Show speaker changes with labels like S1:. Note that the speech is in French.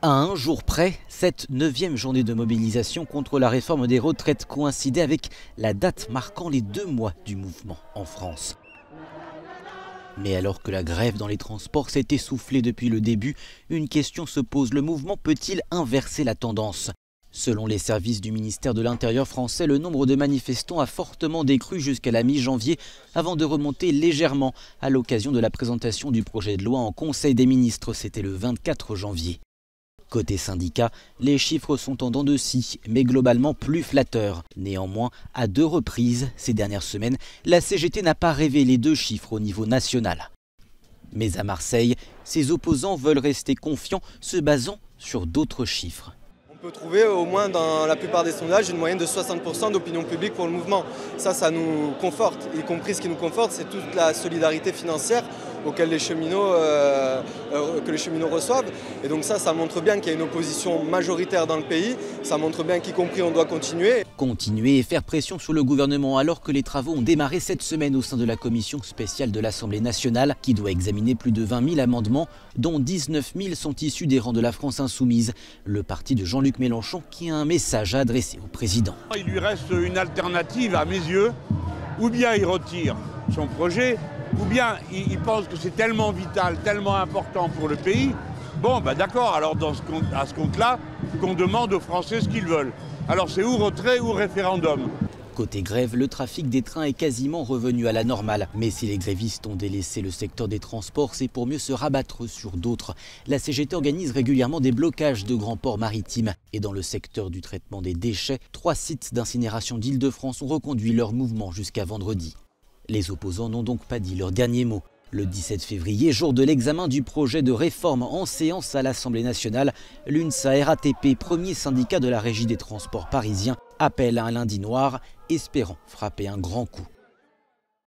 S1: À un jour près, cette 9e journée de mobilisation contre la réforme des retraites coïncidait avec la date marquant les 2 mois du mouvement en France. Mais alors que la grève dans les transports s'est essoufflée depuis le début, une question se pose, le mouvement peut-il inverser la tendance ? Selon les services du ministère de l'Intérieur français, le nombre de manifestants a fortement décru jusqu'à la mi-janvier avant de remonter légèrement à l'occasion de la présentation du projet de loi en Conseil des ministres, c'était le 24 janvier. Côté syndicat, les chiffres sont en dents de scie, mais globalement plus flatteurs. Néanmoins, à 2 reprises ces dernières semaines, la CGT n'a pas révélé de chiffres au niveau national. Mais à Marseille, ses opposants veulent rester confiants, se basant sur d'autres chiffres.
S2: On peut trouver au moins dans la plupart des sondages une moyenne de 60% d'opinion publique pour le mouvement. Ça nous conforte, y compris ce qui nous conforte, c'est toute la solidarité financière que les cheminots reçoivent. Et donc ça montre bien qu'il y a une opposition majoritaire dans le pays, ça montre bien qu'y compris on doit continuer.
S1: Continuer et faire pression sur le gouvernement alors que les travaux ont démarré cette semaine au sein de la commission spéciale de l'Assemblée nationale qui doit examiner plus de 20 000 amendements, dont 19 000 sont issus des rangs de la France insoumise, le parti de Jean-Luc Mélenchon qui a un message à adresser au président.
S3: Il lui reste une alternative à mes yeux, ou bien il retire son projet, ou bien il pense que c'est tellement vital, tellement important pour le pays. Bon, d'accord, alors à ce compte-là, qu'on demande aux Français ce qu'ils veulent. Alors c'est ou retrait ou référendum.
S1: Côté grève, le trafic des trains est quasiment revenu à la normale. Mais si les grévistes ont délaissé le secteur des transports, c'est pour mieux se rabattre sur d'autres. La CGT organise régulièrement des blocages de grands ports maritimes. Et dans le secteur du traitement des déchets, 3 sites d'incinération d'Île-de-France ont reconduit leur mouvement jusqu'à vendredi. Les opposants n'ont donc pas dit leur dernier mot. Le 17 février, jour de l'examen du projet de réforme en séance à l'Assemblée nationale, l'UNSA RATP, premier syndicat de la régie des transports parisiens, appelle à un lundi noir, espérant frapper un grand coup.